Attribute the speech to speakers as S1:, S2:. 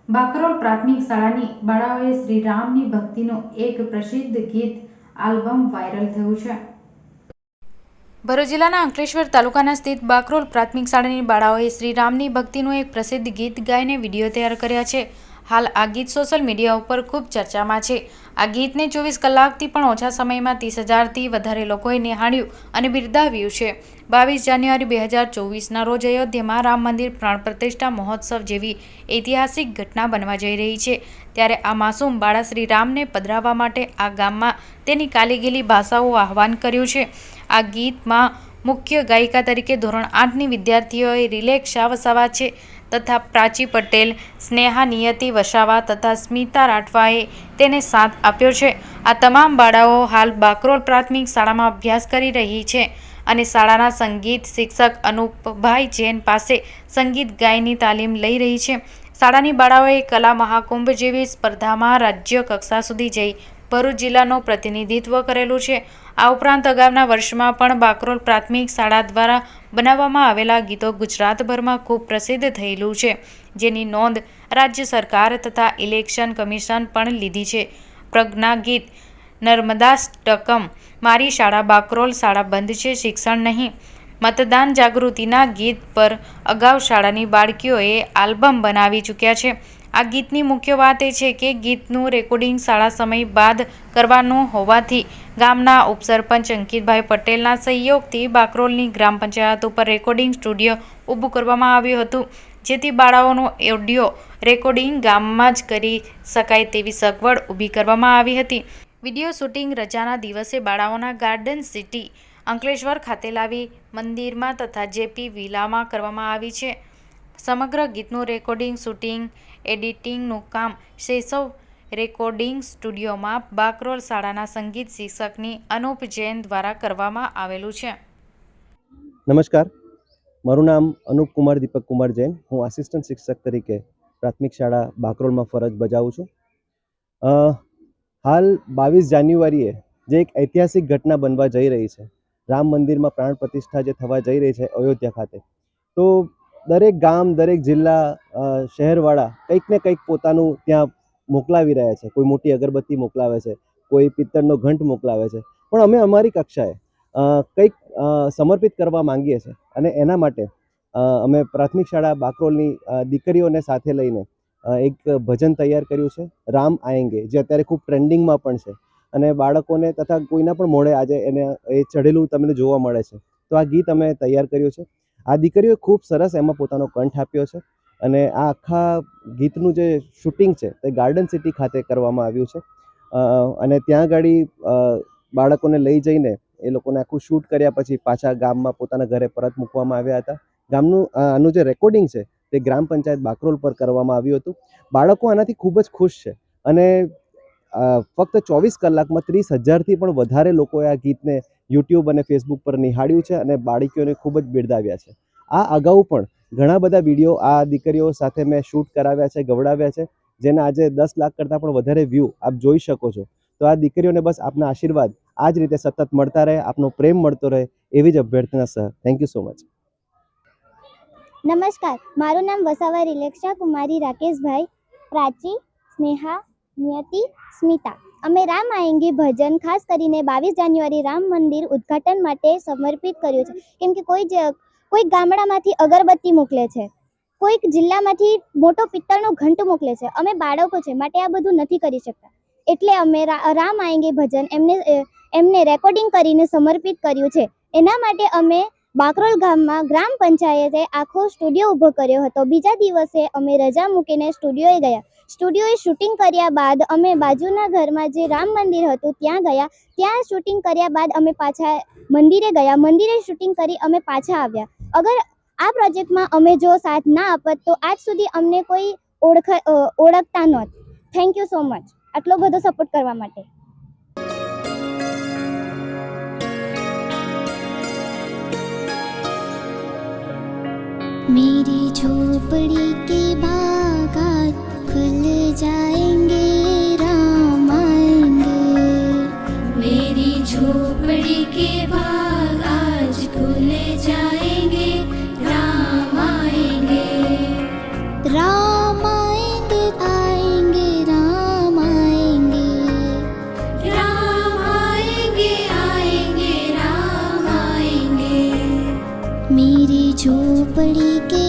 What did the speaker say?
S1: બાકરોલ પ્રાથમિક શાળાની બાળાઓએ શ્રી રામની ભક્તિનું એક પ્રસિદ્ધ ગીત આલ્બમ વાયરલ થયું છે। ભરૂચ જિલ્લાના અંકલેશ્વર તાલુકાના સ્થિત બાકરોલ પ્રાથમિક શાળાની બાળાઓએ શ્રી રામની ભક્તિનું એક પ્રસિદ્ધ ગીત ગાઈને વિડીયો તૈયાર કર્યા છે। હાલ આ ગીત સોશિયલ મીડિયા ઉપર ખૂબ ચર્ચામાં છે। આ ગીતને 24 કલાકથી પણ ઓછા સમયમાં 30,000થી વધારે લોકોએ નિહાળ્યું અને બિરદાવ્યું છે। 22 જાન્યુઆરી 2024ના રોજ અયોધ્યામાં રામ મંદિર પ્રાણ પ્રતિષ્ઠા મહોત્સવ જેવી ઐતિહાસિક ઘટના બનવા જઈ રહી છે, ત્યારે આ માસૂમ બાળા શ્રી રામને પધરાવવા માટે આ ગામમાં તેની કાલીગીલી ભાષાઓ આહવાન કર્યું છે। આ ગીતમાં મુખ્ય ગાયિકા તરીકે ધોરણ 8ની વિદ્યાર્થીઓએ રિલેક્સા વસાવા છે તથા પ્રાચી પટેલ, સ્નેહા નિયતિ વસાવા તથા સ્મિતા રાઠવાએ તેને સાથ આપ્યો છે। આ તમામ બાળાઓ હાલ બાકરોલ પ્રાથમિક શાળામાં અભ્યાસ કરી રહી છે અને શાળાના સંગીત શિક્ષક અનુપભાઈ જૈન પાસે સંગીત ગાયનની તાલીમ લઈ રહી છે। શાળાની બાળાઓએ કલા મહાકુંભ જેવી સ્પર્ધામાં રાજ્ય કક્ષા સુધી જઈ ભરૂચ જિલ્લાનું પ્રતિનિધિત્વ કરેલું છે। આ ઉપરાંત અગાઉના વર્ષમાં પણ બાકરોલ પ્રાથમિક શાળા દ્વારા બનાવવામાં આવેલા ગીતો ગુજરાતભરમાં ખૂબ પ્રસિદ્ધ થયેલું છે, જેની નોંધ રાજ્ય સરકાર તથા ઇલેક્શન કમિશન પણ લીધી છે। પ્રજ્ઞા ગીત નર્મદાષ્ટકમ, મારી શાળા બાકરોલ, શાળા બંધ છે શિક્ષણ નહીં, મતદાન જાગૃતિના ગીત પર અગાઉ શાળાની બાળકીઓએ આલ્બમ બનાવી ચૂક્યા છે। આ ગીતની મુખ્ય વાત એ છે કે ગીતનું રેકોર્ડિંગ શાળા સમય બાદ કરવાનું હોવાથી ગામના ઉપસરપંચ અંકિતભાઈ પટેલના સહયોગથી બાકરોલની ગ્રામ પંચાયત ઉપર રેકોર્ડિંગ સ્ટુડિયો ઊભું કરવામાં આવ્યું હતું, જેથી બાળાઓનું ઓડિયો રેકોર્ડિંગ ગામમાં જ કરી શકાય તેવી સગવડ ઊભી કરવામાં આવી હતી। વિડીયો શૂટિંગ રજાના દિવસે બાળાઓના ગાર્ડન સિટી અંકલેશ્વર ખાતે લાવી મંદિરમાં તથા જેપી વિલામાં કરવામાં આવી છે। સમગ્ર ગીતનું રેકોર્ડિંગ, શૂટિંગ, એડિટિંગનું કામ શૈશવ રેકોર્ડિંગ સ્ટુડિયોમાં બાકરોલ શાળાના સંગીત શિક્ષકની અનુપ જૈન દ્વારા કરવામાં આવેલું છે।
S2: નમસ્કાર, મારું નામ અનુપ કુમાર દીપક કુમાર જૈન। હું આસિસ્ટન્ટ શિક્ષક તરીકે પ્રાથમિક શાળા બાકરોલમાં ફરજ બજાવું છું। હાલ 22 જાન્યુઆરીએ જે એક ઐતિહાસિક ઘટના બનવા જઈ રહી છે, રામ મંદિરમાં પ્રાણ પ્રતિષ્ઠા જે થવા જઈ રહી છે અયોધ્યા ખાતે, તો દરેક ગામ, દરેક જિલ્લા, શહેરવાળા કંઈક ને કંઈક પોતાનું ત્યાં મોકલાવી રહ્યા છે। કોઈ મોટી અગરબત્તી મોકલાવે છે, કોઈ પિત્તળનો ઘંટ મોકલાવે છે, પણ અમે અમારી કક્ષાએ કંઈક સમર્પિત કરવા માંગીએ છીએ અને એના માટે અમે પ્રાથમિક શાળા બાકરોલની દીકરીઓને સાથે લઈને એક ભજન તૈયાર કર્યું છે, રામ આએંગે, જે અત્યારે ખૂબ ટ્રેન્ડિંગમાં પણ છે અને બાળકોને તથા કોઈના પણ મોઢે આજે એને એ ચઢેલું તમને જોવા મળે છે। તો આ ગીત અમે તૈયાર કર્યું છે। આ દીકરીઓએ ખૂબ સરસ એમાં પોતાનો કંઠ આપ્યો છે અને આ આખા ગીતનું જે શૂટિંગ છે તે ગાર્ડન સિટી ખાતે કરવામાં આવ્યું છે અને ત્યાં આગળ બાળકોને લઈ જઈને એ લોકોને આખું શૂટ કર્યા પછી પાછા ગામમાં પોતાના ઘરે પરત મૂકવામાં આવ્યા હતા। ગામનું આનું જે રેકોર્ડિંગ છે તે ગ્રામ પંચાયત બાકરોલ પર કરવામાં આવ્યું હતું। બાળકો આનાથી ખૂબ જ ખુશ છે અને ફક્ત 24 કલાકમાં 30,000થી પણ વધારે લોકોએ આ ગીતને યુટ્યુબ અને ફેસબુક પર નિહાળ્યું છે અને બાળકીઓને ખૂબ જ બિરદાવ્યા છે। આ અગાઉ પણ ઘણા બધા વિડીયો આ દીકરીઓ સાથે મેં શૂટ કરાવ્યા છે, ગવડાવ્યા છે, જેના આજે 10 લાખ કરતાં પણ વધારે વ્યૂ આપ જોઈ શકો છો। તો આ દીકરીઓને બસ આપના આશીર્વાદ આ જ રીતે સતત મળતા રહે, આપનો પ્રેમ મળતો રહે, એવી જ અભ્યર્થના sir. Thank you so much.
S3: નમસ્કાર, મારું નામ વસાવા રિલેક્સા કુમારી રાકેશભાઈ, પ્રાચી, સ્નેહા, નિયતિ, સ્મિતા। અમે રામ આએંગે ભજન ખાસ કરીને 22 જાન્યુઆરી રામ મંદિર ઉદ્ઘાટન માટે સમર્પિત કર્યું છે, કેમ કે કોઈ ગામડામાંથી અગરબત્તી મોકલે છે, કોઈક જિલ્લામાંથી મોટો પિત્તળનો ઘંટ મોકલે છે। અમે બાળકો છે માટે આ બધું નથી કરી શકતા, એટલે અમે રામ આએંગે ભજન એમને રેકોર્ડિંગ કરીને સમર્પિત કર્યું છે। એના માટે અમે બાકરોલ ગામમાં ગ્રામ પંચાયતે આખો સ્ટુડિયો ઊભો કર્યો હતો। બીજા દિવસે અમે રજા મૂકીને સ્ટુડિયોએ ગયા। સ્ટુડિયોએ શૂટિંગ કર્યા બાદ અમે બાજુના ઘરમાં જે રામ મંદિર હતું ત્યાં ગયા। ત્યાં શૂટિંગ કર્યા બાદ અમે પાછા મંદિરે ગયા। મંદિરે શૂટિંગ કરી અમે પાછા આવ્યા। અગર આ પ્રોજેક્ટમાં અમે જો સાથ ના આપત તો આજ સુધી અમને કોઈ ઓળખતા નહોત। થેન્ક યુ સો મચ આટલો બધો સપોર્ટ કરવા માટે।
S4: मेरी झोपड़ी के बागात खुल जाएंगे, राम आएंगे। मेरी झोपड़ी के बाग आज खुल जाएंगे, राम आएंगे। राम आएंगे, आएंगे राम आएंगे, राम आएंगे आएंगे राम आएंगे। मेरी झोपड़ी के